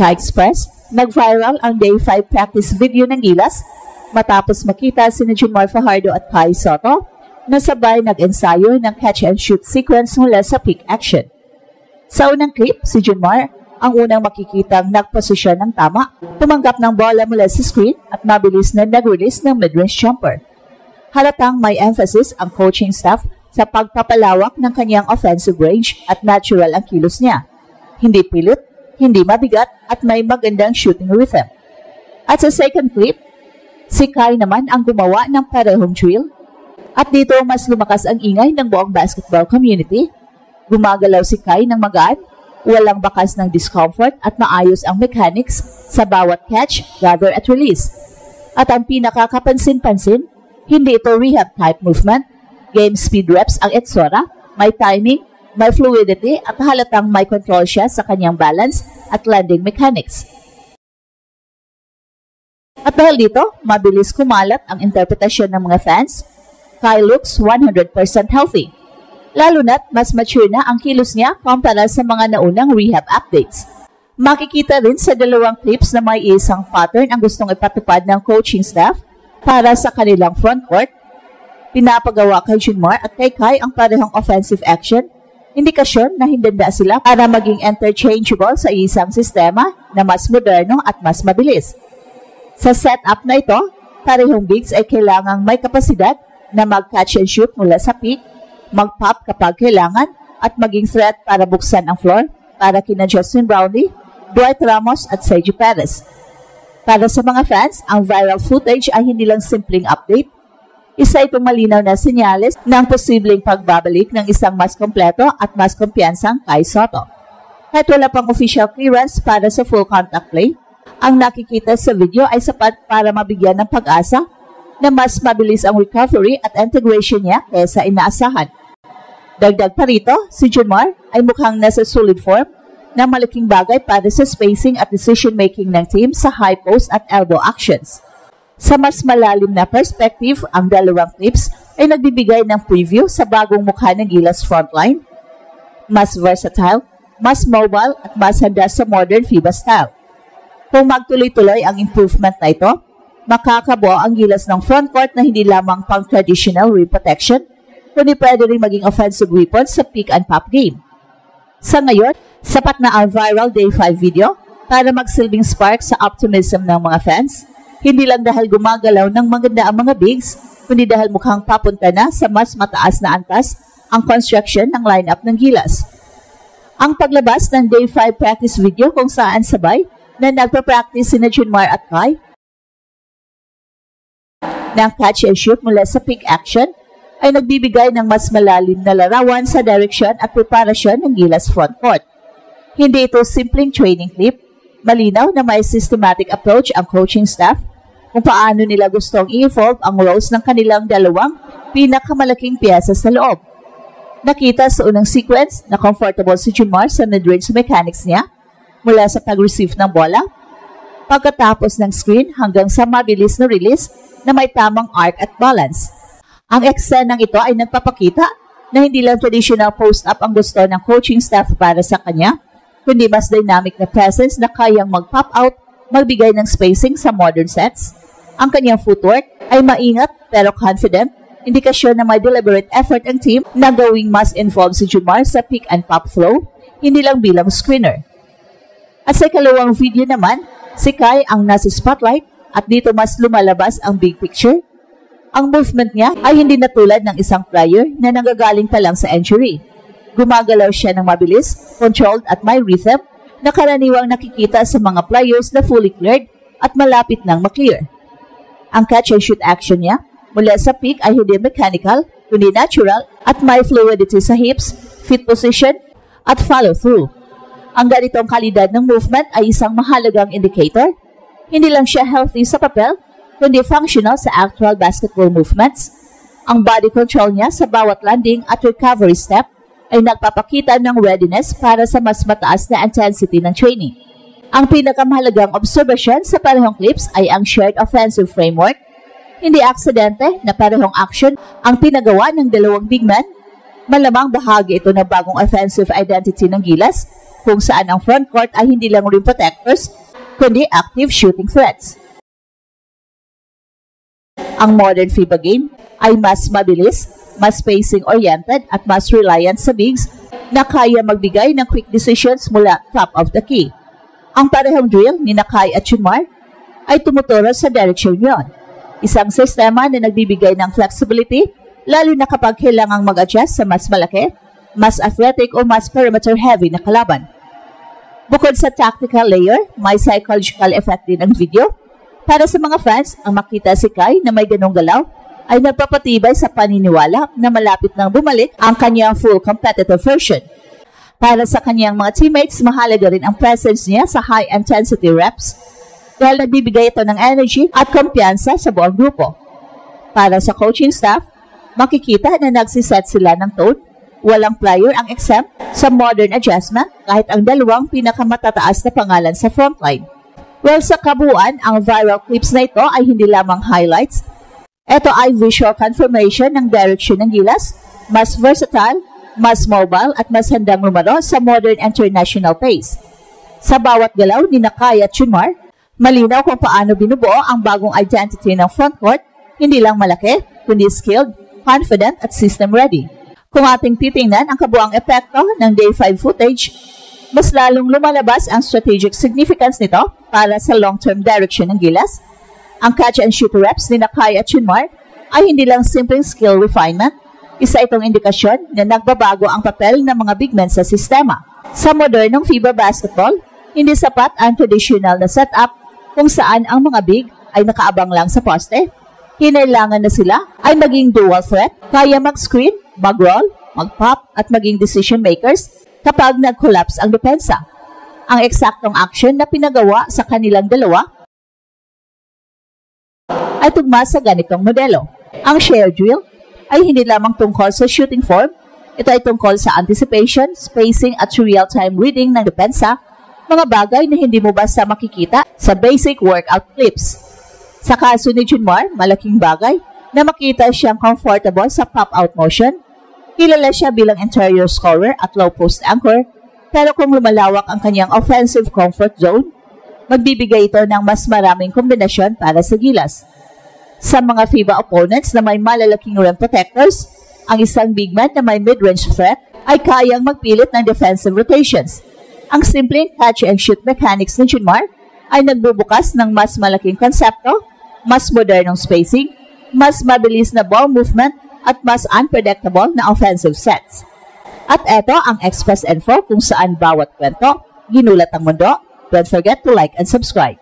Ka-Express, nag-viral ang Day 5 practice video ng Gilas matapos makita sina Junmar Fajardo at Kai Soto na sabay nag-ensayo ng catch-and-shoot sequence mula sa peak action. Sa unang clip, si Junmar ang unang makikitang nagposisyon ng tama, tumanggap ng bola mula sa screen at mabilis na nag-release ng mid-range jumper. Halatang may emphasis ang coaching staff sa pagpapalawak ng kanyang offensive range at natural ang kilos niya. Hindi pilit, hindi mabigat at may magandang shooting rhythm. At sa second clip, si Kai naman ang gumawa ng parehong drill. At dito mas lumakas ang ingay ng buong basketball community. Gumagalaw si Kai ng magaan, walang bakas ng discomfort at maayos ang mechanics sa bawat catch, gather at release. At ang pinakakapansin-pansin, hindi ito rehab type movement. Game speed reps ang etsura, may timing, may fluidity at halatang may control siya sa kanyang balance at landing mechanics. At dahil dito, mabilis kumalat ang interpretasyon ng mga fans. Kai looks 100% healthy. Lalo na't mas mature na ang kilos niya kumpara sa mga naunang rehab updates. Makikita rin sa dalawang clips na may isang pattern ang gustong ipatupad ng coaching staff para sa kanilang front court. Pinapagawa kay Junmar at kay Kai ang parehong offensive action, indikasyon na hindanda sila para maging interchangeable sa isang sistema na mas moderno at mas mabilis. Sa setup na ito, parehong bigs ay kailangang may kapasidad na mag-catch and shoot mula sa peak, mag-pop kapag kailangan, at maging threat para buksan ang floor para kina Justin Brownlee, Dwight Ramos at Sergio Perez. Para sa mga fans, ang viral footage ay hindi lang simpleng update. Isa itong malinaw na senyales ng posibleng pagbabalik ng isang mas kompleto at mas kumpiyansang Kai Soto. Kahit wala pang official clearance para sa full contact play, ang nakikita sa video ay sapat para mabigyan ng pag-asa na mas mabilis ang recovery at integration niya kaysa inaasahan. Dagdag pa rito, si Junmar ay mukhang nasa solid form na malaking bagay para sa spacing at decision-making ng team sa high post at elbow actions. Sa mas malalim na perspective, ang dalawang clips ay nagbibigay ng preview sa bagong mukha ng Gilas frontline. Mas versatile, mas mobile at mas handa sa modern FIBA style. Kung magtuloy-tuloy ang improvement na ito, makakabuo ang Gilas ng frontcourt na hindi lamang pang traditional rim protection, kundi pwede rin maging offensive weapon sa pick and pop game. Sa ngayon, sapat na ang viral Day 5 video para magsilbing spark sa optimism ng mga fans. Hindi lang dahil gumagalaw ng maganda ang mga bigs, kundi dahil mukhang papunta na sa mas mataas na antas ang construction ng lineup ng Gilas. Ang paglabas ng Day 5 practice video kung saan sabay na nagpa-practice sina Junmar at Kai ng catch and shoot mula sa peak action ay nagbibigay ng mas malalim na larawan sa direction at preparasyon ng Gilas frontcourt. Hindi ito simpleng training clip, malinaw na may systematic approach ang coaching staff kung paano nila gustong i-evolve ang roles ng kanilang dalawang pinakamalaking piyesa sa loob. Nakita sa unang sequence na comfortable si Junmar sa mid-range mechanics niya mula sa pag-receive ng bola, pagkatapos ng screen hanggang sa mabilis na release na may tamang arc at balance. Ang eksenang ito ay nagpapakita na hindi lang traditional post-up ang gusto ng coaching staff para sa kanya, kundi mas dynamic na presence na kayang mag-pop out, magbigay ng spacing sa modern sets. Ang kanyang footwork ay maingat pero confident, indikasyon na may deliberate effort ang team na gawing mas involved si Junmar sa pick and pop flow, hindi lang bilang screener. At sa ikalawang video naman, si Kai ang nasa spotlight at dito mas lumalabas ang big picture. Ang movement niya ay hindi na tulad ng isang player na nanggagaling pa lang sa injury. Gumagalaw siya ng mabilis, controlled at may rhythm na karaniwang nakikita sa mga players na fully cleared at malapit nang maklear. Ang catch and shoot action niya mula sa peak ay hindi mechanical, kundi natural at may fluidity sa hips, feet position at follow through. Ang ganitong kalidad ng movement ay isang mahalagang indicator. Hindi lang siya healthy sa papel, kundi functional sa actual basketball movements. Ang body control niya sa bawat landing at recovery step ay nagpapakita ng readiness para sa mas mataas na intensity ng training. Ang pinakamahalagang obserbasyon sa parehong clips ay ang shared offensive framework. Hindi aksidente na parehong action ang pinagawa ng dalawang big men. Malamang bahagi ito ng bagong offensive identity ng Gilas kung saan ang frontcourt ay hindi lang rim protectors, kundi active shooting threats. Ang modern FIBA game ay mas mabilis, mas spacing-oriented at mas reliant sa bigs na kaya magbigay ng quick decisions mula top of the key. Ang parehong drill ni Kai at Junmar ay tumuturo sa direksyon yon. Isang sistema na nagbibigay ng flexibility lalo na kapag kailangang mag-adjust sa mas malaki, mas athletic o mas perimeter-heavy na kalaban. Bukod sa tactical layer, may psychological effect din ang video. Para sa mga fans, ang makita si Kai na may ganong galaw ay nagpapatibay sa paniniwala na malapit nang bumalik ang kanyang full competitive version. Para sa kanyang mga teammates, mahalaga rin ang presence niya sa high-intensity reps dahil nagbibigay ito ng energy at kumpiyansa sa buong grupo. Para sa coaching staff, makikita na nagsiset sila ng tone. Walang player ang exempt sa modern adjustment kahit ang dalawang pinakamatataas na pangalan sa frontline. Well, sa kabuuan, ang viral clips na ito ay hindi lamang highlights. Ito ay visual confirmation ng direction ng Gilas, mas versatile, mas mobile at mas handang lumaro sa modern international pace. Sa bawat galaw ni Kai at Junmar, malinaw kung paano binubuo ang bagong identity ng frontcourt, hindi lang malaki, kundi skilled, confident at system-ready. Kung ating titingnan ang kabuang epekto ng Day 5 footage, mas lalong lumalabas ang strategic significance nito para sa long-term direction ng Gilas. Ang catch-and-shoot reps ni Kai at Junmar ay hindi lang simpleng skill refinement, isa itong indikasyon na nagbabago ang papel ng mga big men sa sistema. Sa modernong FIBA basketball, hindi sapat ang traditional na setup kung saan ang mga big ay nakaabang lang sa poste. Kinailangan na sila ay maging dual threat, kaya mag-screen, mag-roll, mag-pop at maging decision makers kapag nag-collapse ang depensa. Ang eksaktong action na pinagawa sa kanilang dalawa ay tugma sa ganitong modelo. Ang share drill ay hindi lamang tungkol sa shooting form, ito ay tungkol sa anticipation, spacing at real-time reading ng depensa, mga bagay na hindi mo basta makikita sa basic workout clips. Sa kaso ni Junmar, malaking bagay na makita siyang comfortable sa pop-out motion. Kilala siya bilang interior scorer at low post anchor, pero kung lumalawak ang kanyang offensive comfort zone, magbibigay ito ng mas maraming kombinasyon para sa Gilas. Sa mga FIBA opponents na may malalaking rim protectors, ang isang big man na may mid-range threat ay kayang magpilit ng defensive rotations. Ang simpleng catch-and-shoot mechanics ni Junmar ay nagbubukas ng mas malaking konsepto, mas modernong spacing, mas mabilis na ball movement, at mas unpredictable na offensive sets. At eto ang Express Info kung saan bawat kwento, ginulat ang mundo. Don't forget to like and subscribe.